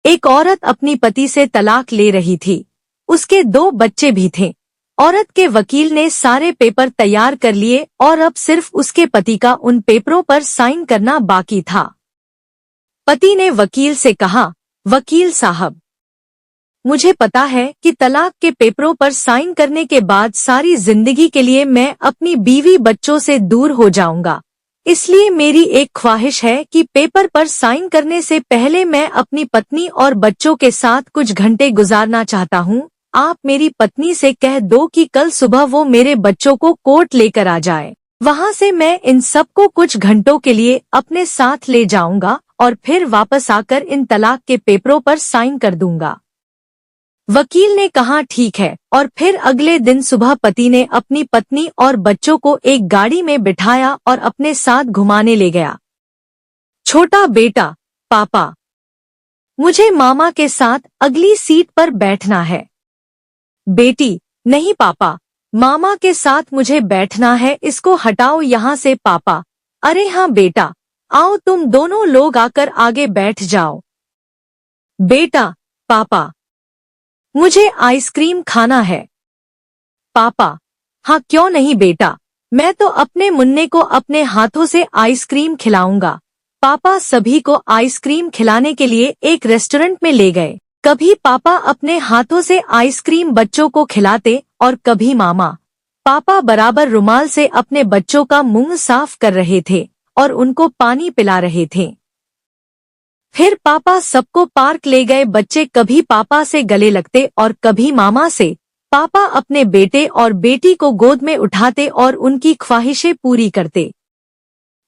एक औरत अपनी पति से तलाक ले रही थी। उसके 2 बच्चे भी थे। औरत के वकील ने सारे पेपर तैयार कर लिए और अब सिर्फ उसके पति का उन पेपरों पर साइन करना बाकी था। पति ने वकील से कहा, वकील साहब, मुझे पता है कि तलाक के पेपरों पर साइन करने के बाद सारी जिंदगी के लिए मैं अपनी बीवी बच्चों से दूर हो जाऊंगा। इसलिए मेरी एक ख्वाहिश है कि पेपर पर साइन करने से पहले मैं अपनी पत्नी और बच्चों के साथ कुछ घंटे गुजारना चाहता हूँ। आप मेरी पत्नी से कह दो कि कल सुबह वो मेरे बच्चों को कोर्ट लेकर आ जाए। वहाँ से मैं इन सबको कुछ घंटों के लिए अपने साथ ले जाऊंगा और फिर वापस आकर इन तलाक के पेपरों पर साइन कर दूंगा। वकील ने कहा, ठीक है, और फिर अगले दिन सुबह पति ने अपनी पत्नी और बच्चों को एक गाड़ी में बिठाया और अपने साथ घुमाने ले गया। छोटा बेटा, पापा, मुझे मामा के साथ अगली सीट पर बैठना है। बेटी, नहीं पापा, मामा के साथ मुझे बैठना है, इसको हटाओ यहाँ से पापा। अरे हाँ बेटा, आओ तुम दोनों लोग आकर आगे बैठ जाओ। बेटा, पापा, मुझे आइसक्रीम खाना है। पापा, हाँ क्यों नहीं बेटा, मैं तो अपने मुन्ने को अपने हाथों से आइसक्रीम खिलाऊंगा। पापा सभी को आइसक्रीम खिलाने के लिए एक रेस्टोरेंट में ले गए। कभी पापा अपने हाथों से आइसक्रीम बच्चों को खिलाते और कभी मामा। पापा बराबर रुमाल से अपने बच्चों का मुंह साफ कर रहे थे और उनको पानी पिला रहे थे। फिर पापा सबको पार्क ले गए। बच्चे कभी पापा से गले लगते और कभी मामा से। पापा अपने बेटे और बेटी को गोद में उठाते और उनकी ख्वाहिशें पूरी करते।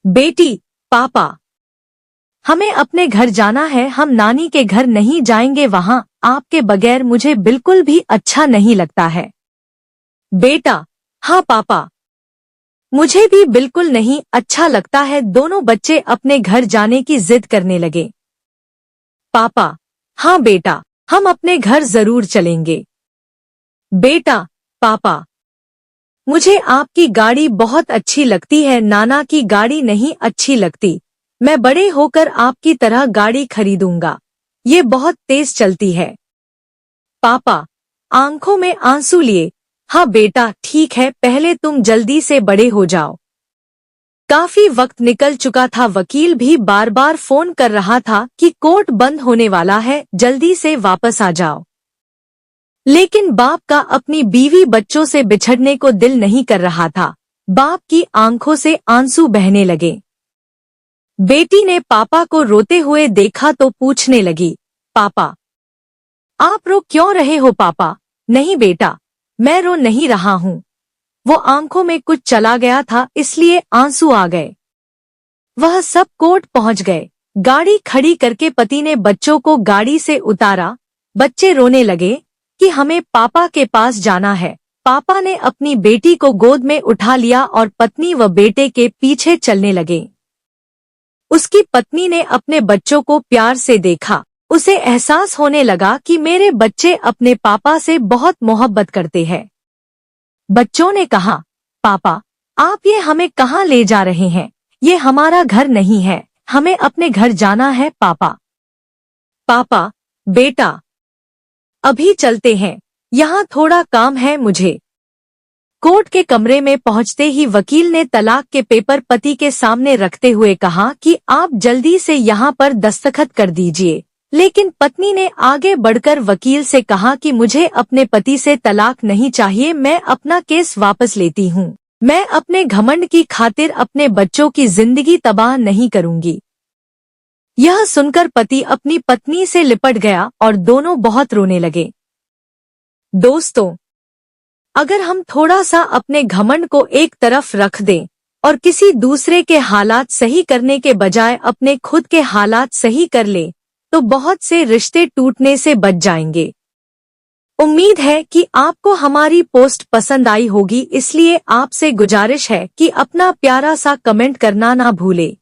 बेटी, पापा, हमें अपने घर जाना है, हम नानी के घर नहीं जाएंगे, वहाँ आपके बगैर मुझे बिल्कुल भी अच्छा नहीं लगता है। बेटा, हाँ पापा, मुझे भी बिल्कुल नहीं अच्छा लगता है। दोनों बच्चे अपने घर जाने की जिद करने लगे। पापा, हाँ बेटा, हम अपने घर जरूर चलेंगे। बेटा, पापा, मुझे आपकी गाड़ी बहुत अच्छी लगती है, नाना की गाड़ी नहीं अच्छी लगती। मैं बड़े होकर आपकी तरह गाड़ी खरीदूंगा, ये बहुत तेज चलती है। पापा, आंखों में आंसू लिए, हाँ बेटा ठीक है, पहले तुम जल्दी से बड़े हो जाओ। काफी वक्त निकल चुका था। वकील भी बार बार फोन कर रहा था कि कोर्ट बंद होने वाला है, जल्दी से वापस आ जाओ। लेकिन बाप का अपनी बीवी बच्चों से बिछड़ने को दिल नहीं कर रहा था। बाप की आंखों से आंसू बहने लगे। बेटी ने पापा को रोते हुए देखा तो पूछने लगी, पापा, आप रो क्यों रहे हो? पापा, नहीं बेटा, मैं रो नहीं रहा हूँ, वो आंखों में कुछ चला गया था इसलिए आंसू आ गए। वह सब कोर्ट पहुंच गए। गाड़ी खड़ी करके पति ने बच्चों को गाड़ी से उतारा। बच्चे रोने लगे कि हमें पापा के पास जाना है। पापा ने अपनी बेटी को गोद में उठा लिया और पत्नी व बेटे के पीछे चलने लगे। उसकी पत्नी ने अपने बच्चों को प्यार से देखा। उसे एहसास होने लगा कि मेरे बच्चे अपने पापा से बहुत मोहब्बत करते हैं। बच्चों ने कहा, पापा, आप ये हमें कहाँ ले जा रहे हैं? ये हमारा घर नहीं है, हमें अपने घर जाना है। पापा, पापा, बेटा, अभी चलते हैं, यहाँ थोड़ा काम है मुझे। कोर्ट के कमरे में पहुंचते ही वकील ने तलाक के पेपर पति के सामने रखते हुए कहा कि आप जल्दी से यहाँ पर दस्तखत कर दीजिए। लेकिन पत्नी ने आगे बढ़कर वकील से कहा कि मुझे अपने पति से तलाक नहीं चाहिए, मैं अपना केस वापस लेती हूँ। मैं अपने घमंड की खातिर अपने बच्चों की जिंदगी तबाह नहीं करूँगी। यह सुनकर पति अपनी पत्नी से लिपट गया और दोनों बहुत रोने लगे। दोस्तों, अगर हम थोड़ा सा अपने घमंड को एक तरफ रख दें और किसी दूसरे के हालात सही करने के बजाय अपने खुद के हालात सही कर लें, तो बहुत से रिश्ते टूटने से बच जाएंगे। उम्मीद है कि आपको हमारी पोस्ट पसंद आई होगी, इसलिए आपसे गुजारिश है कि अपना प्यारा सा कमेंट करना ना भूलें।